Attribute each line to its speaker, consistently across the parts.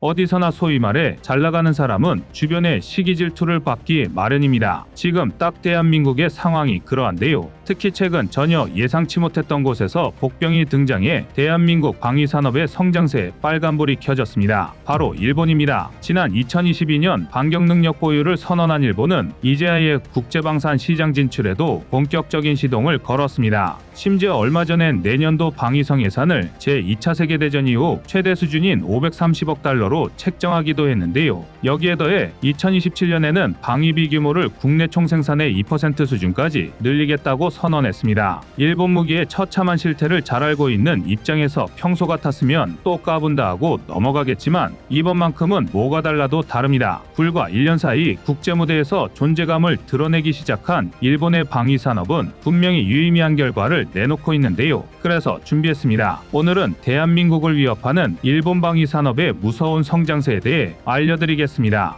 Speaker 1: 어디서나 소위 말해 잘 나가는 사람은 주변의 시기 질투를 받기 마련입니다. 지금 딱 대한민국의 상황이 그러한데요. 특히 최근 전혀 예상치 못했던 곳에서 복병이 등장해 대한민국 방위산업의 성장세에 빨간불이 켜졌습니다. 바로 일본입니다. 지난 2022년 반격능력 보유를 선언한 일본은 이제야의 국제방산 시장 진출에도 본격적인 시동을 걸었습니다. 심지어 얼마 전엔 내년도 방위성 예산을 제2차 세계대전 이후 최대 수준인 530억 달러로 책정하기도 했는데요. 여기에 더해 2027년에는 방위비 규모를 국내 총생산의 2% 수준까지 늘리겠다고 선언했습니다. 일본 무기의 처참한 실태를 잘 알고 있는 입장에서 평소 같았으면 또 까분다 하고 넘어가겠지만 이번만큼은 뭐가 달라도 다릅니다. 불과 1년 사이 국제무대에서 존재감을 드러내기 시작한 일본의 방위산업은 분명히 유의미한 결과를 내놓고 있는데요. 그래서 준비했습니다. 오늘은 대한민국을 위협하는 일본 방위산업의 무서운 성장세에 대해 알려드리겠습니다.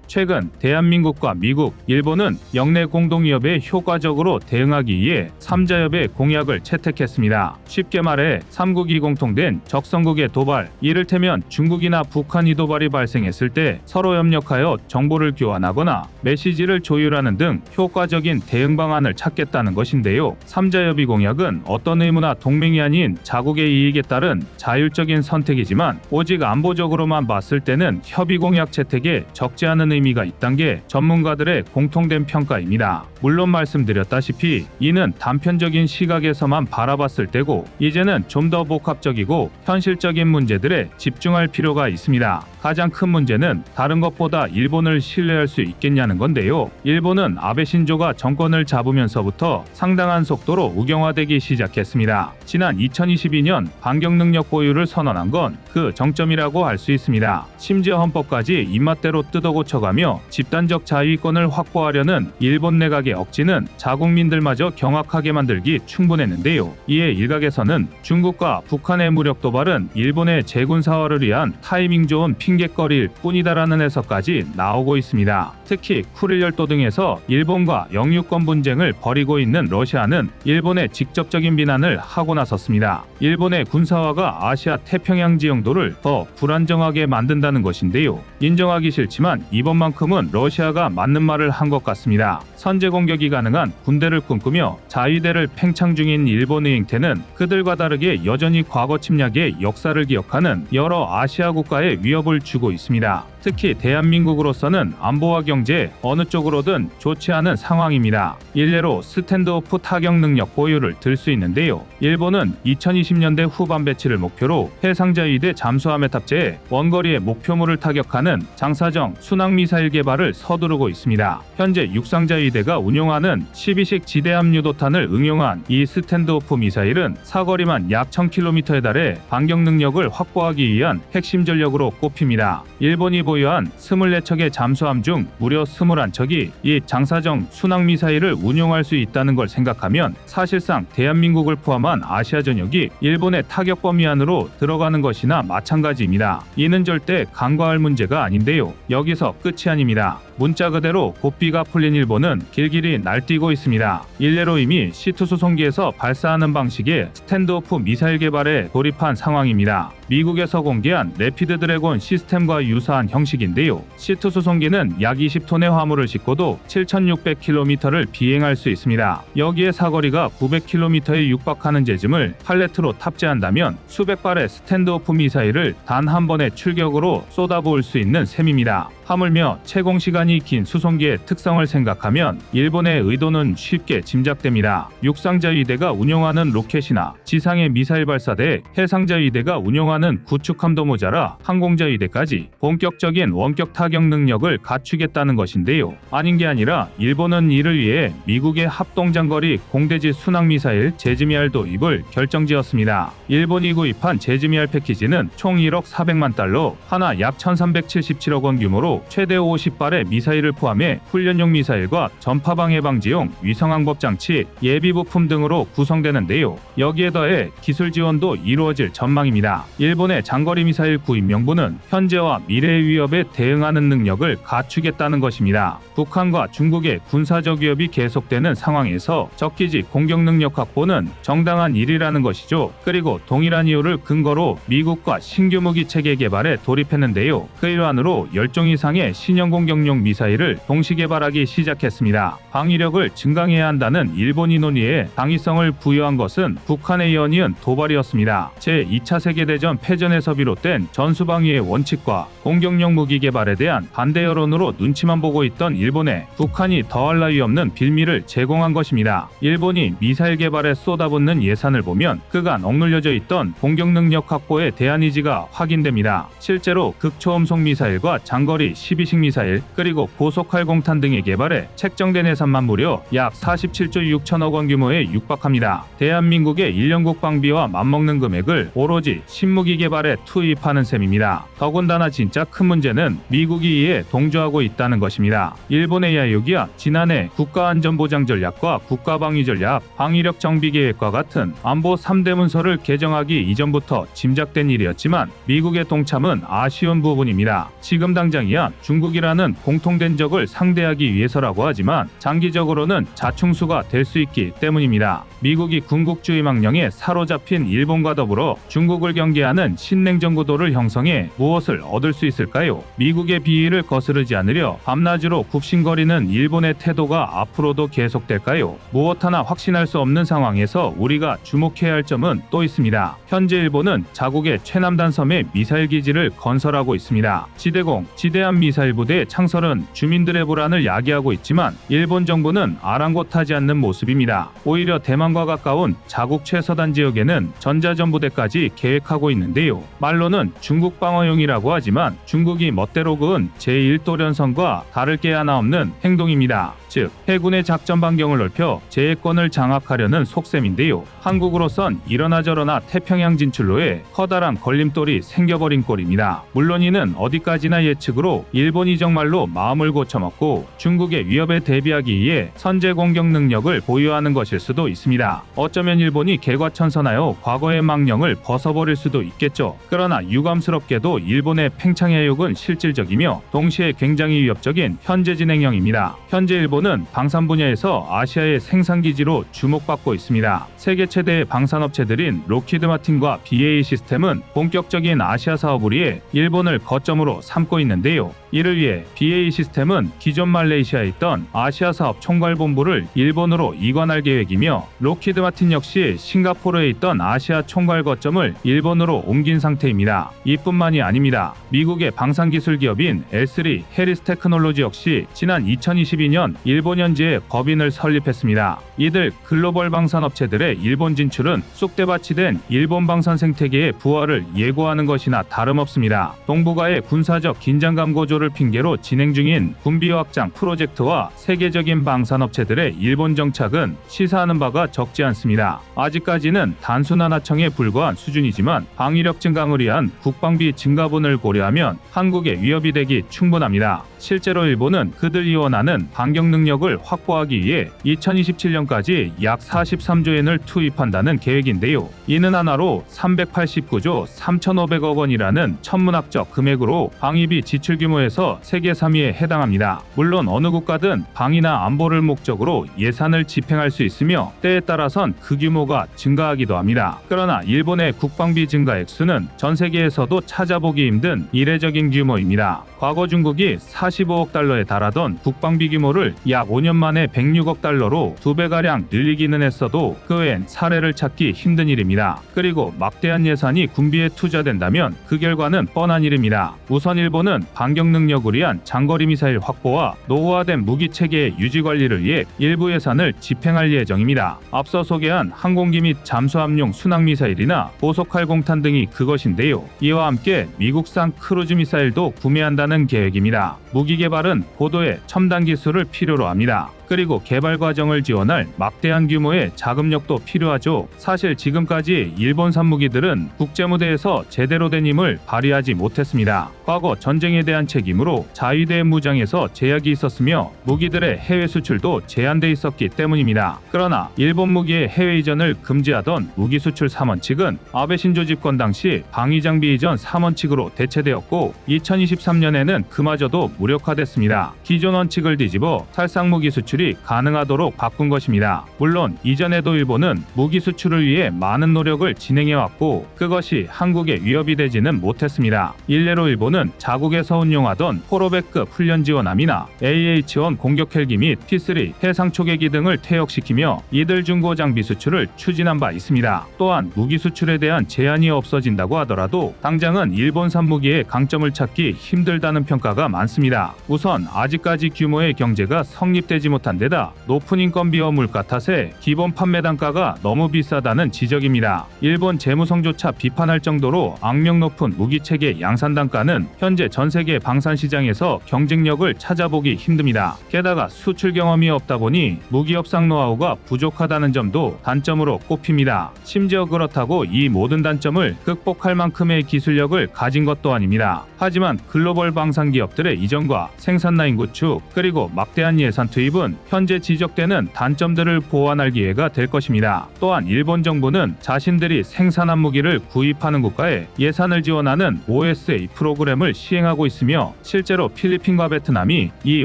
Speaker 1: 최근 대한민국과 미국, 일본은 영내 공동위협에 효과적으로 대응하기 위해 3자협의 공약을 채택했습니다. 쉽게 말해 3국이 공통된 적성국의 도발, 이를테면 중국이나 북한이 도발이 발생했을 때 서로 협력하여 정보를 교환하거나 메시지를 조율하는 등 효과적인 대응 방안을 찾겠다는 것인데요. 3자협의 공약은 어떤 의무나 동맹이 아닌 자국의 이익에 따른 자율적인 선택이지만 오직 안보적으로만 봤을 때는 협의 공약 채택에 적지 않은 의미가 있다는 게 전문가들의 공통된 평가입니다. 물론 말씀드렸다시피 이는 단편적인 시각에서만 바라봤을 때고 이제는 좀 더 복합적이고 현실적인 문제들에 집중할 필요가 있습니다. 가장 큰 문제는 다른 것보다 일본을 신뢰할 수 있겠냐는 건데요. 일본은 아베 신조가 정권을 잡으면서부터 상당한 속도로 우경화되기 시작했습니다. 지난 2022년 반격능력 보유를 선언한 건 그 정점이라고 할 수 있습니다. 심지어 헌법까지 입맛대로 뜯어고쳐가며 집단적 자위권을 확보하려는 일본 내각의 억지는 자국민들마저 경악하게 만들기 충분했는데요. 이에 일각에서는 중국과 북한의 무력 도발은 일본의 재군사화를 위한 타이밍 좋은 핑계거리일 뿐이다라는 해석까지 나오고 있습니다. 특히 쿠릴 열도 등에서 일본과 영유권 분쟁을 벌이고 있는 러시아는 일본의 직접적인 비난을 하고 나섰습니다. 일본의 군사화가 아시아 태평양 지형도를 더 불안정하게 만든다는 것인데요. 인정하기 싫지만 이번만큼은 러시아가 맞는 말을 한 것 같습니다. 선제 공격이 가능한 군대를 꿈꾸며 자위대를 팽창 중인 일본의 행태는 그들과 다르게 여전히 과거 침략의 역사를 기억하는 여러 아시아 국가에 위협을 주고 있습니다. 특히 대한민국으로서는 안보와 경제 어느 쪽으로든 좋지 않은 상황입니다. 일례로 스탠드오프 타격 능력 보유를 들 수 있는데요. 일본은 2020년대 후반 배치를 목표로 해상자위대 잠수함에 탑재해 원거리의 목표물을 타격하는 장사정 순항미사일 개발을 서두르고 있습니다. 현재 육상자위대가 운용하는 12식 지대함유도탄을 응용한 이 스탠드오프 미사일은 사거리만 약 1000km에 달해 반격 능력을 확보하기 위한 핵심 전력으로 꼽힙니다. 일본이 보유한 24척의 잠수함 중 무려 21척이 이 장사정 순항미사일을 운용할 수 있다는 걸 생각하면 사실상 대한민국을 포함한 아시아 전역이 일본의 타격 범위 안으로 들어가는 것이나 마찬가지입니다. 이는 절대 간과할 문제가 아닌데요. 여기서 끝이 아닙니다. 문자 그대로 고삐가 풀린 일본은 길길이 날뛰고 있습니다. 일례로 이미 C2 수송기에서 발사하는 방식의 스탠드오프 미사일 개발에 돌입한 상황입니다. 미국에서 공개한 래피드 드래곤 시스템과 유사한 형식인데요. C2 수송기는 약 20톤의 화물을 싣고도 7,600km를 비행할 수 있습니다. 여기에 사거리가 900km에 육박하는 재즘을 팔레트로 탑재한다면 수백 발의 스탠드오프 미사일을 단 한 번의 출격으로 쏟아부을 수 있는 셈입니다. 하물며 채공 시간이 긴 수송기의 특성을 생각하면 일본의 의도는 쉽게 짐작됩니다. 육상자위대가 운용하는 로켓이나 지상의 미사일 발사대, 해상자위대가 운용하는 구축함도 모자라 항공자위대까지 본격적인 원격 타격 능력을 갖추겠다는 것인데요. 아닌 게 아니라 일본은 이를 위해 미국의 합동장거리 공대지 순항미사일 제즈미알 도입을 결정지었습니다. 일본이 구입한 제즈미알 패키지는 총 1억 400만 달러, 하나 약 1377억 원 규모로 추가로 최대 50발의 미사일을 포함해 훈련용 미사일과 전파방해 방지용 위성항법 장치, 예비 부품 등으로 구성되는데요. 여기에 더해 기술 지원도 이루어질 전망입니다. 일본의 장거리 미사일 구입 명분은 현재와 미래의 위협에 대응하는 능력을 갖추겠다는 것입니다. 북한과 중국의 군사적 위협이 계속되는 상황에서 적기지 공격 능력 확보는 정당한 일이라는 것이죠. 그리고 동일한 이유를 근거로 미국과 신규 무기 체계 개발에 돌입했는데요. 그 일환으로 10종 이상의 신형 공격용 미사일을 동시 개발하기 시작했습니다. 방위력을 증강해야 한다는 일본이 논의에 당위성을 부여한 것은 북한의 연이은 도발이었습니다. 제2차 세계대전 패전에서 비롯된 전수방위의 원칙과 공격용 무기 개발에 대한 반대 여론으로 눈치만 보고 있던 일본에 북한이 더할 나위 없는 빌미를 제공한 것입니다. 일본이 미사일 개발에 쏟아붓는 예산을 보면 그간 억눌려져 있던 공격 능력 확보에 대한 의지가 확인됩니다. 실제로 극초음속 미사일과 장거리 12식 미사일 그리고 고속활 공탄 등의 개발에 책정된 예산만 무려 약 47조 6천억 원 규모에 육박합니다. 대한민국의 1년 국방비와 맞먹는 금액을 오로지 신무기 개발에 투입하는 셈입니다. 더군다나 진짜 큰 문제는 미국이 이에 동조하고 있다는 것입니다. 일본의 야유기야 지난해 국가안전보장 전략과 국가방위전략, 방위력 정비계획과 같은 안보 3대 문서를 개정하기 이전부터 짐작된 일이었지만 미국의 동참은 아쉬운 부분입니다. 지금 당장이야 중국이라는 공통된 적을 상대하기 위해서라고 하지만 장기적으로는 자충수가 될 수 있기 때문입니다. 미국이 군국주의 망령에 사로잡힌 일본과 더불어 중국을 경계하는 신냉전 구도를 형성해 무엇을 얻을 수 있을까요? 미국의 비위를 거스르지 않으려 밤낮으로 굽신거리는 일본의 태도가 앞으로도 계속될까요? 무엇 하나 확신할 수 없는 상황에서 우리가 주목해야 할 점은 또 있습니다. 현재 일본은 자국의 최남단 섬에 미사일 기지를 건설하고 있습니다. 지대공, 지대함 미사일 부대의 창설은 주민들의 불안을 야기하고 있지만 일본 정부는 아랑곳하지 않는 모습입니다. 오히려 대만과 가까운 자국 최서단 지역에는 전자전부대까지 계획하고 있는데요. 말로는 중국 방어용이라고 하지만 중국이 멋대로 그은 제1도련선과 다를 게 하나 없는 행동입니다. 즉 해군의 작전 반경을 넓혀 제해권을 장악하려는 속셈인데요. 한국으로선 이러나 저러나 태평양 진출로에 커다란 걸림돌이 생겨버린 꼴입니다. 물론 이는 어디까지나 예측으로 일본이 정말로 마음을 고쳐먹고 중국의 위협에 대비하기 위해 선제 공격 능력을 보유하는 것일 수도 있습니다. 어쩌면 일본이 개과천선하여 과거의 망령을 벗어버릴 수도 있겠죠. 그러나 유감스럽게도 일본의 팽창해욕은 실질적이며 동시에 굉장히 위협적인 현재 진행형입니다. 현재 일본은 방산 분야에서 아시아의 생산기지로 주목받고 있습니다. 세계 최대의 방산업체들인 로키드 마틴과 BAE 시스템은 본격적인 아시아 사업을 위해 일본을 거점으로 삼고 있는데요. 이를 위해 BAE 시스템은 기존 말레이시아에 있던 아시아 사업 총괄본부를 일본으로 이관할 계획이며 로키드 마틴 역시 싱가포르에 있던 아시아 총괄 거점을 일본으로 옮긴 상태입니다. 이뿐만이 아닙니다. 미국의 방산기술 기업인 L3 해리스 테크놀로지 역시 지난 2022년 일본 현지에 법인을 설립했습니다. 이들 글로벌 방산업체들의 일본 진출은 쑥대밭이 된 일본 방산 생태계의 부활을 예고하는 것이나 다름없습니다. 동북아의 군사적 긴장감 고조를 핑계로 진행 중인 군비 확장 프로젝트와 세계적인 방산업체들의 일본 정착은 시사하는 바가 적지 않습니다. 아직까지는 단순한 하청에 불과한 수준이지만 방위력 증강을 위한 국방비 증가분을 고려하면 한국의 위협이 되기 충분합니다. 실제로 일본은 그들이 원하는 반격 능력을 확보하기 위해 2027년까지 약 43조엔을 투입한다는 계획인데요. 이는 하나로 389조 3,500억 원이라는 천문학적 금액으로 방위비 지출 규모에서 세계 3위에 해당합니다. 물론 어느 국가든 방위나 안보를 목적으로 예산을 집행할 수 있으며 때에 따라선 그 규모가 증가하기도 합니다. 그러나 일본의 국방비 증가 액수는 전 세계에서도 찾아보기 힘든 이례적인 규모입니다. 과거 중국이 45억 달러에 달하던 국방비 규모를 약 5년 만에 106억 달러로 2배가량 늘리기는 했어도 그 외엔 사례를 찾기 힘든 일입니다. 그리고 막대한 예산이 군비에 투자된다면 그 결과는 뻔한 일입니다. 우선 일본은 반격 능력을 위한 장거리 미사일 확보와 노후화된 무기 체계의 유지 관리를 위해 일부 예산을 집행할 예정입니다. 앞서 소개한 항공기 및 잠수함용 순항 미사일이나 고속활 공탄 등이 그것인데요. 이와 함께 미국산 크루즈 미사일도 구매한다는 계획입니다. 무기 개발은 고도의 첨단 기술을 필요로 합니다. 그리고 개발 과정을 지원할 막대한 규모의 자금력도 필요하죠. 사실 지금까지 일본산 무기들은 국제무대에서 제대로 된 힘을 발휘하지 못했습니다. 과거 전쟁에 대한 책임으로 자위대 무장에서 제약이 있었으며 무기들의 해외 수출도 제한돼 있었기 때문입니다. 그러나 일본 무기의 해외 이전을 금지하던 무기 수출 3원칙은 아베 신조 집권 당시 방위장비 이전 3원칙으로 대체되었고 2023년에는 그마저도 무력화됐습니다. 기존 원칙을 뒤집어 살상 무기 수출이 가능하도록 바꾼 것입니다. 물론 이전에도 일본은 무기 수출을 위해 많은 노력을 진행해왔고 그것이 한국에 위협이 되지는 못했습니다. 일례로 일본은 자국에서 운용하던 포로백급 훈련 지원함이나 AH-1 공격 헬기 및 P-3 해상 초계기 등을 퇴역시키며 이들 중고 장비 수출을 추진한 바 있습니다. 또한 무기 수출에 대한 제한이 없어진다고 하더라도 당장은 일본산 무기의 강점을 찾기 힘들다는 평가가 많습니다. 우선 아직까지 규모의 경제가 성립되지 못한 데다 높은 인건비와 물가 탓에 기본 판매 단가가 너무 비싸다는 지적입니다. 일본 재무성조차 비판할 정도로 악명 높은 무기체계 양산 단가는 현재 전 세계 방산 시장에서 경쟁력을 찾아보기 힘듭니다. 게다가 수출 경험이 없다 보니 무기 협상 노하우가 부족하다는 점도 단점으로 꼽힙니다. 심지어 그렇다고 이 모든 단점을 극복할 만큼의 기술력을 가진 것도 아닙니다. 하지만 글로벌 방산 기업들의 이전과 생산 라인 구축 그리고 막대한 예산 투입은 현재 지적되는 단점들을 보완할 기회가 될 것입니다. 또한 일본 정부는 자신들이 생산한 무기를 구입하는 국가에 예산을 지원하는 OSA 프로그램을 시행하고 있으며 실제로 필리핀과 베트남이 이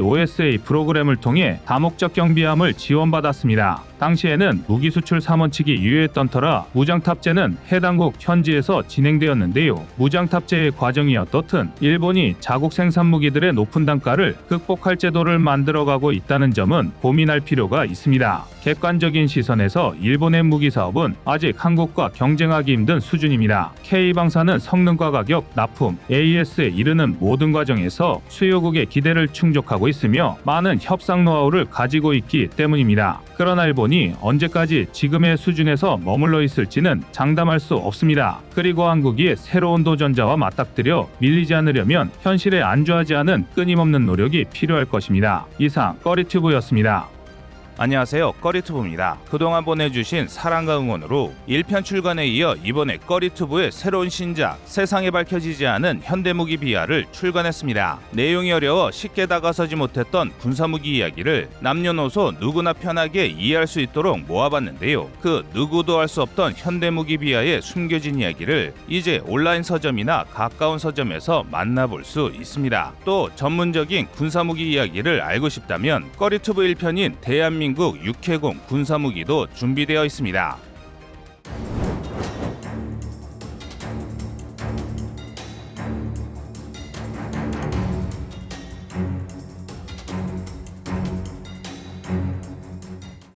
Speaker 1: OSA 프로그램을 통해 다목적 경비함을 지원받았습니다. 당시에는 무기 수출 3원칙이 유효했던 터라 무장 탑재는 해당국 현지에서 진행되었는데요. 무장 탑재의 과정이 어떻든 일본이 자국 생산 무기들의 높은 단가를 극복할 제도를 만들어가고 있다는 점은 고민할 필요가 있습니다. 객관적인 시선에서 일본의 무기 사업은 아직 한국과 경쟁하기 힘든 수준입니다. K방산은 성능과 가격, 납품, AS에 이르는 모든 과정에서 수요국의 기대를 충족하고 있으며 많은 협상 노하우를 가지고 있기 때문입니다. 그러나 일본이 언제까지 지금의 수준에서 머물러 있을지는 장담할 수 없습니다. 그리고 한국이 새로운 도전자와 맞닥뜨려 밀리지 않으려면 현실에 안주하지 않은 끊임없는 노력이 필요할 것입니다. 이상 꺼리튜브였습니다.
Speaker 2: 안녕하세요, 꺼리투브입니다. 그동안 보내주신 사랑과 응원으로 1편 출간에 이어 이번에 꺼리투브의 새로운 신작 세상에 밝혀지지 않은 현대무기 비하를 출간했습니다. 내용이 어려워 쉽게 다가서지 못했던 군사무기 이야기를 남녀노소 누구나 편하게 이해할 수 있도록 모아봤는데요. 그 누구도 알 수 없던 현대무기 비하의 숨겨진 이야기를 이제 온라인 서점이나 가까운 서점에서 만나볼 수 있습니다. 또 전문적인 군사무기 이야기를 알고 싶다면 꺼리투브 1편인 대한민국 6회공 군사무기도 준비되어 있습니다.